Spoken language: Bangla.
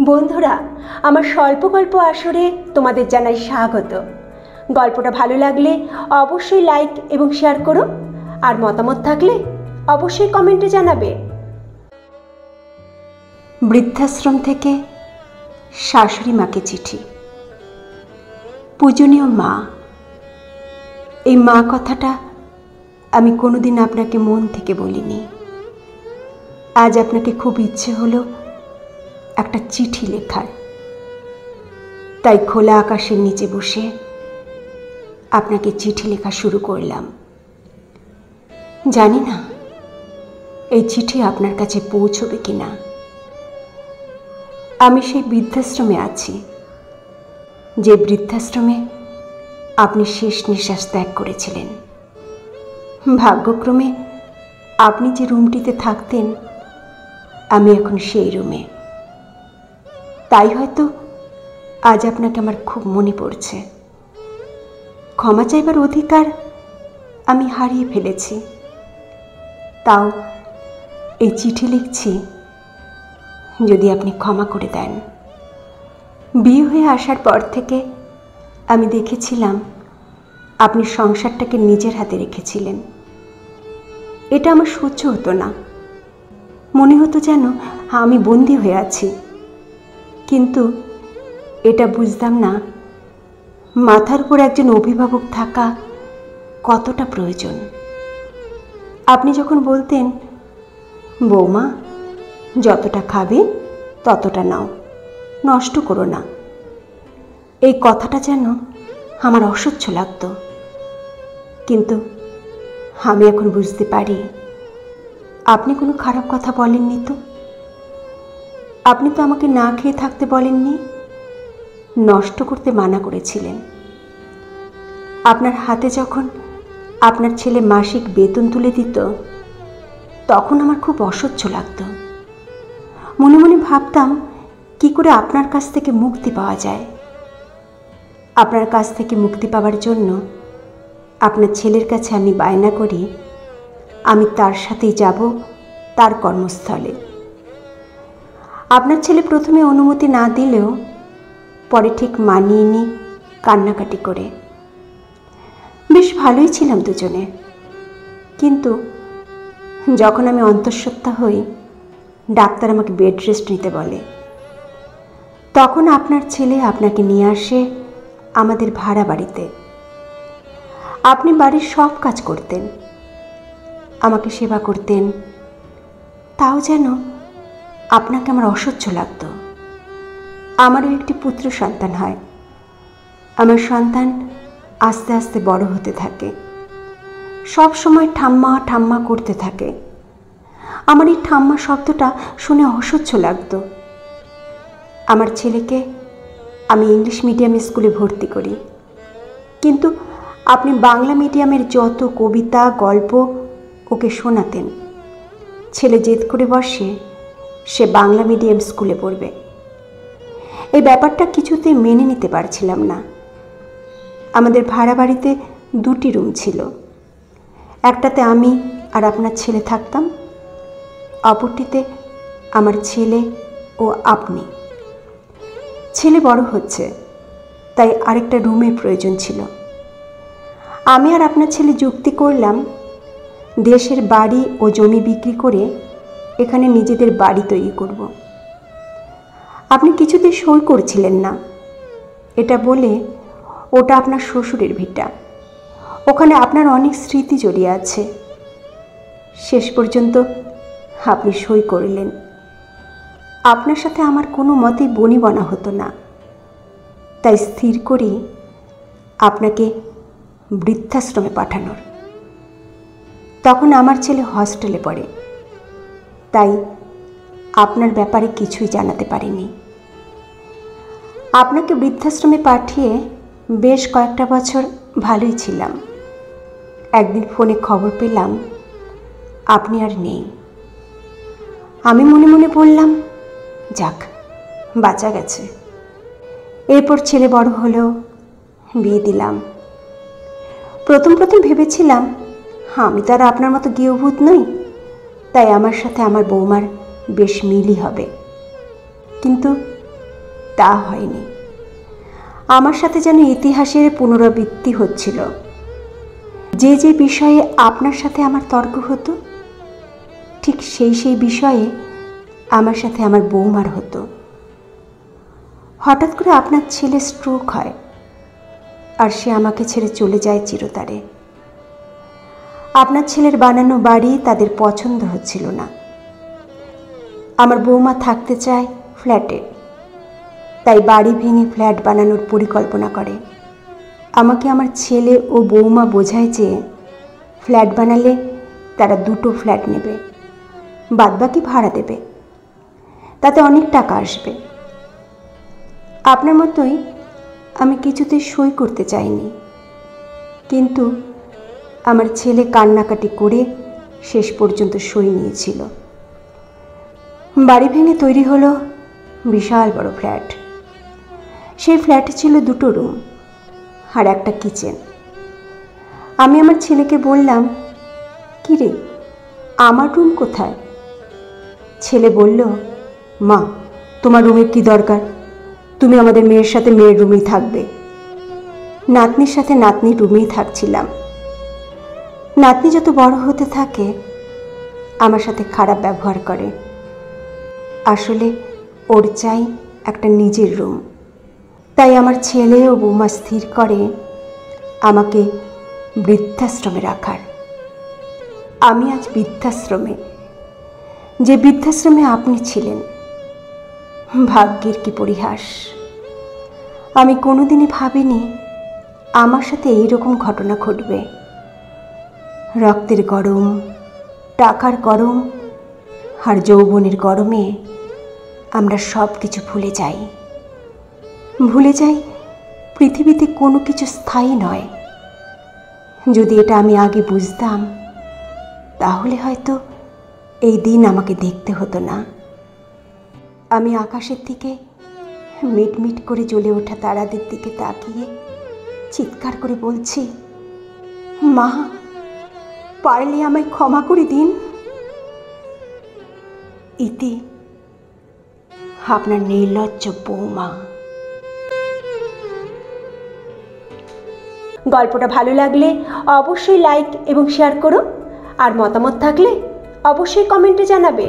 বন্ধুরা, আমার স্বল্প গল্প আসরে তোমাদের জানাই স্বাগত। গল্পটা ভালো লাগলে অবশ্যই লাইক এবং শেয়ার করো, আর মতামত থাকলে অবশ্যই কমেন্টে জানাবে। বৃদ্ধাশ্রম থেকে শাশুড়ি মাকে চিঠি। পূজনীয় মা, এই মা কথাটা আমি কোনোদিন আপনাকে মন থেকে বলিনি। আজ আপনাকে খুব ইচ্ছে হলো একটা চিঠি লেখার, তাই খোলা আকাশের নিচে বসে আপনাকে চিঠি লেখা শুরু করলাম। জানি না এই চিঠি আপনার কাছে পৌঁছবে কিনা। আমি সেই বৃদ্ধাশ্রমে আছি, যে বৃদ্ধাশ্রমে আপনি শেষ নিঃশ্বাস ত্যাগ করেছিলেন। ভাগ্যক্রমে আপনি যে রুমটিতে থাকতেন, আমি এখন সেই রুমে। তাই হয়তো আজ আপনাকে আমার খুব মনে পড়ছে। ক্ষমা চাইবার অধিকার আমি হারিয়ে ফেলেছি, তাও এই চিঠি লিখছি যদি আপনি ক্ষমা করে দেন। বিয়ে হয়ে আসার পর থেকে আমি দেখেছিলাম আপনি সংসারটাকে নিজের হাতে রেখেছিলেন। এটা আমার সহ্য হতো না, মনে হতো যেন আমি বন্দী হয়ে আছি। কিন্তু এটা বুঝতাম না মাথার উপর একজন অভিভাবক থাকা কতটা প্রয়োজন। আপনি যখন বলতেন, বৌমা যতটা খাবে ততটা নাও, নষ্ট করো না, এই কথাটা যেন আমার অসহ্য লাগতো। কিন্তু আমি এখন বুঝতে পারি আপনি কোনো খারাপ কথা বলেননি তো। আপনি তো আমাকে না খেয়ে থাকতে বলেননি, নষ্ট করতে মানা করেছিলেন। আপনার হাতে যখন আপনার ছেলে মাসিক বেতন তুলে দিত, তখন আমার খুব অসহ্য লাগতো। মনে মনে ভাবতাম কি করে আপনার কাছ থেকে মুক্তি পাওয়া যায়। আপনার কাছ থেকে মুক্তি পাওয়ার জন্য আপনার ছেলের কাছে আমি বায়না করি আমি তার সাথেই যাব তার কর্মস্থলে। আপনার ছেলে প্রথমে অনুমতি না দিলেও পরে ঠিক মানিয়ে নিই কান্নাকাটি করে। বেশ ভালোই ছিলাম দুজনে। কিন্তু যখন আমি অন্তঃসত্ত্বা হই, ডাক্তার আমাকে বেড রেস্ট নিতে বলে, তখন আপনার ছেলে আপনাকে নিয়ে আসে আমাদের ভাড়া বাড়িতে। আপনি বাড়ির সব কাজ করতেন, আমাকে সেবা করতেন, তাও যেন আপনাকে আমার অসহ্য লাগত। আমারও একটি পুত্র সন্তান হয়। আমার সন্তান আস্তে আস্তে বড় হতে থাকে, সব সময় ঠাম্মা ঠাম্মা করতে থাকে। আমার এই ঠাম্মা শব্দটা শুনে অসহ্য লাগত। আমার ছেলেকে আমি ইংলিশ মিডিয়াম স্কুলে ভর্তি করি, কিন্তু আপনি বাংলা মিডিয়ামের যত কবিতা গল্প ওকে শোনাতেন। ছেলে জেদ করে বসে সে বাংলা মিডিয়াম স্কুলে পড়বে। এই ব্যাপারটা কিছুতেই মেনে নিতে পারছিলাম না। আমাদের ভাড়া বাড়িতে দুটি রুম ছিল, একটাতে আমি আর আপনার ছেলে থাকতাম, অপরটিতে আমার ছেলে ও আপনি। ছেলে বড় হচ্ছে, তাই আরেকটা রুমের প্রয়োজন ছিল। আমি আর আপনার ছেলে যুক্তি করলাম দেশের বাড়ি ও জমি বিক্রি করে এখানে নিজেদের বাড়ি তৈরি করব। আপনি কিছুতে সই করছিলেন না। এটা বলে ওটা আপনার শ্বশুরের ভিটা, ওখানে আপনার অনেক স্মৃতি জড়িয়ে আছে। শেষ পর্যন্ত আপনি সই করলেন। আপনার সাথে আমার কোনো মতেই বনিবনা হতো না, তাই স্থির করি আপনাকে বৃদ্ধাশ্রমে পাঠানোর। তখন আমার ছেলে হস্টেলে পড়ে, তাই আপনার ব্যাপারে কিছুই জানাতে পারিনি। আপনাকে বৃদ্ধাশ্রমে পাঠিয়ে বেশ কয়েকটা বছর ভালোই ছিলাম। একদিন ফোনে খবর পেলাম আপনি আর নেই। আমি মনে মনে বললাম, যাক, বাঁচা গেছে। এরপর ছেলে বড় হলো, বিয়ে দিলাম। প্রথম ভেবেছিলাম আমি তো আর আপনার মতো গৃহভূত নই, তাই আমার সাথে আমার বৌমার বেশ মিলই হবে। কিন্তু তা হয়নি। আমার সাথে যেন ইতিহাসের পুনরাবৃত্তি হচ্ছিল। যে যে বিষয়ে আপনার সাথে আমার তর্ক হতো, ঠিক সেই বিষয়ে আমার সাথে আমার বৌমার হতো। হঠাৎ করে আপনার ছেলে স্ট্রোক হয়, আর সে আমাকে ছেড়ে চলে যায় চিরতরে। আপনার ছেলের বানানো বাড়ি তাদের পছন্দ হচ্ছিল না। আমার বৌমা থাকতে চায় ফ্ল্যাটে, তাই বাড়ি ভেঙে ফ্ল্যাট বানানোর পরিকল্পনা করে। আমাকে আমার ছেলে ও বৌমা বোঝায় যে ফ্ল্যাট বানালে তারা 2টো ফ্ল্যাট নেবে, বাদবাকি ভাড়া দেবে, তাতে অনেক টাকা আসবে। আপনার মতোই আমি কিছুতেই সই করতে চাইনি, কিন্তু আমার ছেলে কান্নাকাটি করে শেষ পর্যন্ত সই নিয়েছিল। বাড়ি ভেঙে তৈরি হলো বিশাল বড় ফ্ল্যাট। সেই ফ্ল্যাটে ছিল 2টো রুম আর একটা কিচেন। আমি আমার ছেলেকে বললাম, কি রে, আমার রুম কোথায়? ছেলে বলল, মা, তোমার রুমের কি দরকার? তুমি আমাদের মেয়ের সাথে মেয়ের রুমেই থাকবে। নাতনির সাথে নাতনির রুমেই থাকছিলাম। নাতনি যত বড় হতে থাকে আমার সাথে খারাপ ব্যবহার করে। আসলে ওর চাই একটা নিজের রুম। তাই আমার ছেলে ও বৌমা স্থির করে আমাকে বৃদ্ধাশ্রমে রাখার। আমি আজ বৃদ্ধাশ্রমে, যে বৃদ্ধাশ্রমে আপনি ছিলেন। ভাগ্যের কি পরিহাস! আমি কোনোদিনই ভাবিনি আমার সাথে এইরকম ঘটনা ঘটবে। রক্তের গরম, টাকার গরম আর যৌবনের গরমে আমরা সব কিছু ভুলে যাই। ভুলে যাই পৃথিবীতে কোনো কিছু স্থায়ী নয়। যদি এটা আমি আগে বুঝতাম, তাহলে হয়তো এই দিন আমাকে দেখতে হতো না। আমি আকাশের দিকে মিটমিট করে জ্বলে ওঠা তারাদের দিকে তাকিয়ে চিৎকার করে বলছি, মা, পারলে আমায় ক্ষমা করে দিন। ইতি, আপনার নির্লজ্জ বৌমা। গল্পটা ভালো লাগলে অবশ্যই লাইক এবং শেয়ার করো, আর মতামত থাকলে অবশ্যই কমেন্টে জানাবে।